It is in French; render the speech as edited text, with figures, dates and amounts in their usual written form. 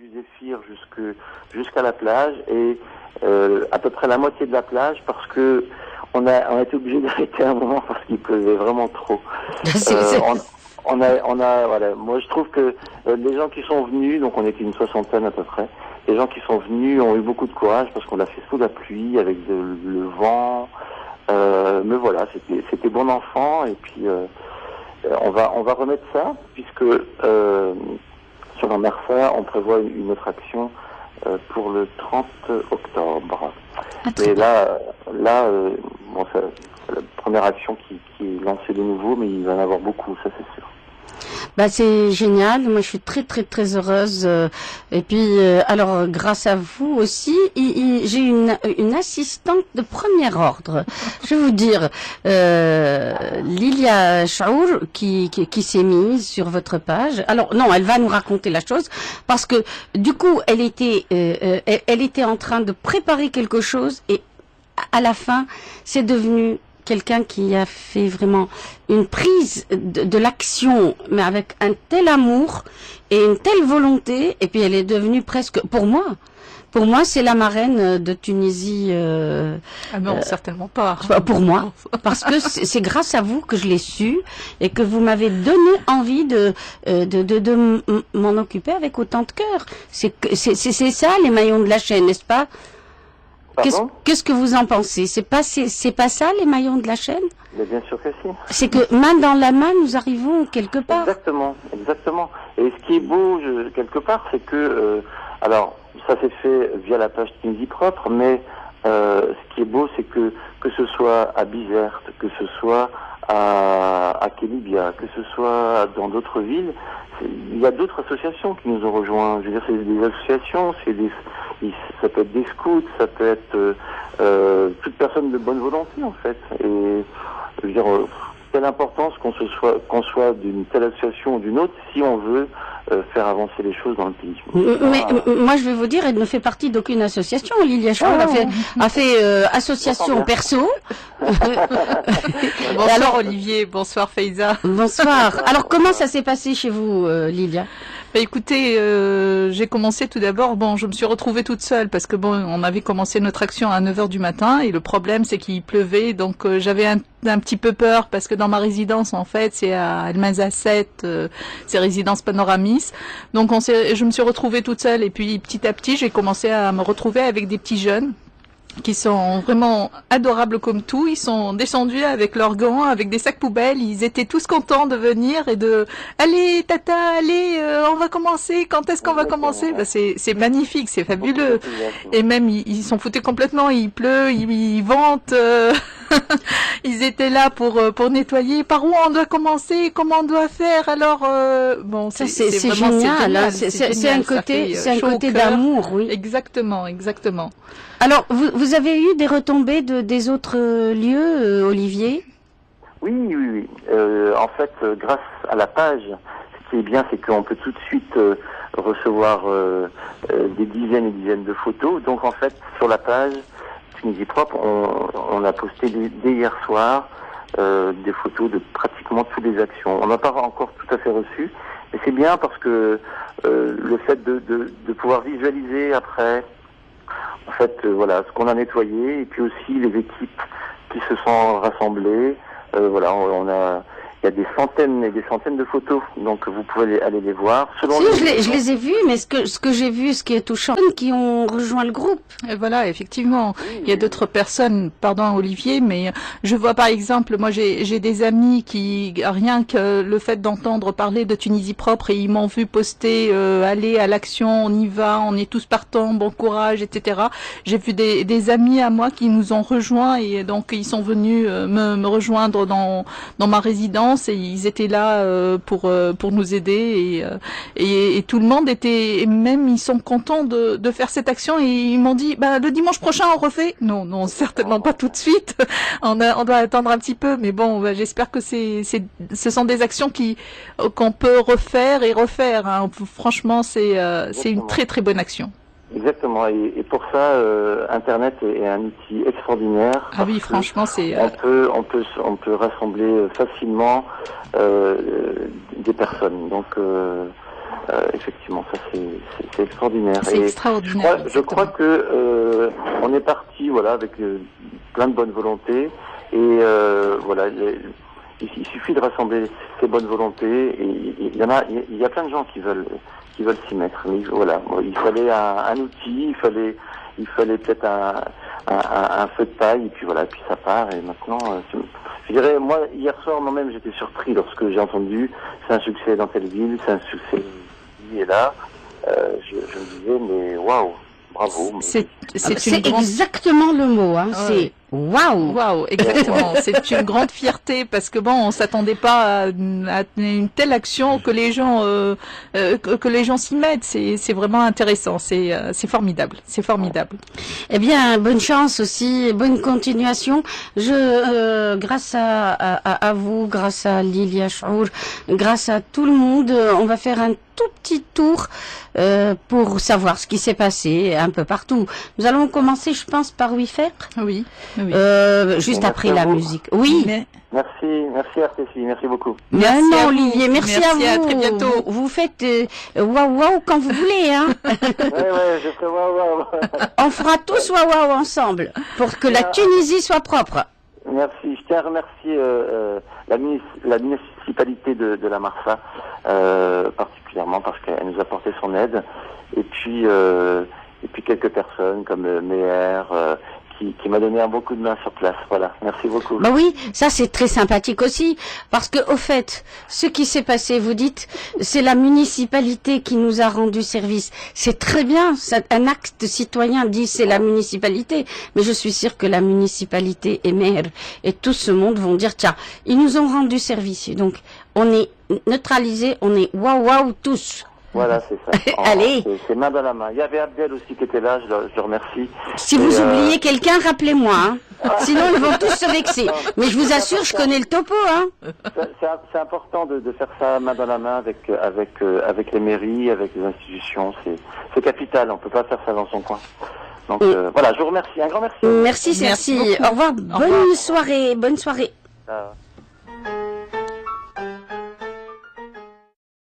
du Zéphyr jusqu'à la plage et à peu près la moitié de la plage parce que on a été obligé d'arrêter un moment parce qu'il pleuvait vraiment trop. Voilà. Moi, je trouve que les gens qui sont venus, donc on était une soixantaine à peu près, les gens qui sont venus ont eu beaucoup de courage parce qu'on l'a fait sous la pluie, avec le vent. Mais voilà, c'était bon enfant et puis on va remettre ça puisque sur la Mersa, on prévoit une autre action pour le 30 octobre. Et là, bon, c'est la première action qui est lancée de nouveau, mais il va y en avoir beaucoup, ça c'est sûr. Bah c'est génial, moi je suis très très très heureuse et puis alors grâce à vous aussi j'ai une assistante de premier ordre. Je vais vous dire Lilia Chaour qui s'est mise sur votre page. Alors non, elle va nous raconter la chose parce que du coup elle était en train de préparer quelque chose et à la fin c'est devenu quelqu'un qui a fait vraiment une prise de l'action, mais avec un tel amour et une telle volonté, et puis elle est devenue presque, pour moi, c'est la marraine de Tunisie. Ah non, certainement pas. Pour moi, parce que c'est grâce à vous que je l'ai su et que vous m'avez donné envie de m'en occuper avec autant de cœur. C'est ça les maillons de la chaîne, n'est-ce pas? Qu'est-ce que vous en pensez? C'est pas ça les maillons de la chaîne? Mais bien sûr que si. C'est que main dans la main, nous arrivons quelque part. Exactement. Et ce qui est beau quelque part, c'est que alors ça s'est fait via la page Tunisie propre, mais ce qui est beau, c'est que ce soit à Bizerte, que ce soit à Kelibia, que ce soit dans d'autres villes, il y a d'autres associations qui nous ont rejoints. Je veux dire, c'est des associations, ça peut être des scouts, ça peut être toute personne de bonne volonté en fait. Et je veux dire, quelle importance qu'on soit d'une telle association ou d'une autre, si on veut faire avancer les choses dans le pays. Mais moi, je vais vous dire, elle ne fait partie d'aucune association. Lilia Chaour a fait association perso. Bonsoir alors, Olivier, bonsoir Faiza. Bonsoir. Alors, comment ça s'est passé chez vous, Lilia? Bah écoutez, j'ai commencé tout d'abord, je me suis retrouvée toute seule parce que on avait commencé notre action à 9h du matin et le problème c'est qu'il pleuvait, donc j'avais un petit peu peur parce que dans ma résidence en fait, c'est à El Mazasset, c'est résidence Panoramis. Donc je me suis retrouvée toute seule et puis petit à petit, j'ai commencé à me retrouver avec des petits jeunes qui sont vraiment adorables comme tout. Ils sont descendus avec leurs gants, avec des sacs poubelles. Ils étaient tous contents de venir et allez tata, allez, on va commencer. Quand est-ce qu'on va commencer? C'est magnifique, c'est fabuleux. Et même ils sont foutés complètement. Il pleut, ils ventent. Ils étaient là pour nettoyer. Par où on doit commencer? Comment on doit faire? Alors c'est génial. C'est un côté d'amour, oui. Exactement. Alors, vous avez eu des retombées des autres lieux, Olivier? Oui. En fait, grâce à la page, ce qui est bien, c'est qu'on peut tout de suite recevoir des dizaines et dizaines de photos. Donc, en fait, sur la page Tunisie propre, on a posté dès hier soir des photos de pratiquement toutes les actions. On n'a pas encore tout à fait reçu, mais c'est bien parce que le fait de pouvoir visualiser après, en fait, voilà, ce qu'on a nettoyé, et puis aussi les équipes qui se sont rassemblées. Voilà, il y a des centaines et des centaines de photos, donc vous pouvez aller les voir. Je les ai vues, mais ce que j'ai vu, ce qui est touchant, qui ont rejoint le groupe. Et voilà, effectivement, il y a d'autres personnes, pardon Olivier, mais je vois par exemple, moi j'ai des amis qui, rien que le fait d'entendre parler de Tunisie propre, et ils m'ont vu poster, aller à l'action, on y va, on est tous partants, bon courage, etc. J'ai vu des amis à moi qui nous ont rejoints, et donc ils sont venus me rejoindre dans ma résidence, et ils étaient là pour nous aider, et tout le monde était, et même ils sont contents de faire cette action, et ils m'ont dit le dimanche prochain on refait. Non, certainement pas tout de suite. On doit attendre un petit peu, mais j'espère que ce sont des actions qu'on peut refaire et refaire, hein. Franchement, c'est une très très bonne action. Exactement, et pour ça, Internet est un outil extraordinaire. Ah oui, franchement, c'est... On peut rassembler facilement des personnes. Donc, effectivement, ça c'est extraordinaire. C'est extraordinaire. Je crois que on est parti, voilà, avec plein de bonne volonté, et voilà, il suffit de rassembler ces bonnes volontés, et il y a plein de gens qui veulent s'y mettre. Mais voilà, il fallait un outil, il fallait peut-être un feu de paille, et puis voilà, et puis ça part, et maintenant, je dirais, moi, hier soir, moi-même, j'étais surpris lorsque j'ai entendu, c'est un succès dans telle ville, c'est un succès ici et là, je me disais, mais waouh, bravo. C'est exactement le mot, hein, c'est waouh. Waouh, exactement. C'est une grande fierté parce que bon, on s'attendait pas à une telle action que les gens s'y mettent. C'est vraiment intéressant. C'est formidable. C'est formidable. Eh bien, bonne chance aussi, bonne continuation. Grâce à vous, grâce à Lilia Chour, grâce à tout le monde, on va faire un tout petit tour pour savoir ce qui s'est passé un peu partout. Nous allons commencer, je pense, par Wifer. Oui. Oui. Juste après la musique. Oui. Merci RTC, merci beaucoup. Merci non, Olivier, merci à vous. À très bientôt. Vous faites waouh quand vous voulez, hein. ouais, je ferai waouh. On fera tous waouh ensemble pour que la Tunisie soit propre. Merci. Je tiens à remercier la municipalité de la Marsa, particulièrement parce qu'elle nous a apporté son aide, et puis quelques personnes comme Meher, qui m'a donné un bon coup de main sur place. Voilà, merci beaucoup. Bah oui, ça c'est très sympathique aussi, parce que au fait, ce qui s'est passé, vous dites, c'est la municipalité qui nous a rendu service. C'est très bien, un acte citoyen dit c'est la municipalité, mais je suis sûre que la municipalité et maire et tout ce monde vont dire tiens, ils nous ont rendu service, donc on est neutralisés, on est waouh tous. Voilà, c'est ça. Allez. C'est main dans la main. Il y avait Abdel aussi qui était là, je le remercie. Si vous oubliez quelqu'un, rappelez-moi. Hein. Sinon, ils vont tous se vexer. Mais je vous assure, je connais le topo. Hein. C'est important de faire ça main dans la main avec les mairies, avec les institutions. C'est capital, on peut pas faire ça dans son coin. Donc voilà, je vous remercie. Un grand merci. Merci. Au revoir. Bonne soirée. Bonne soirée.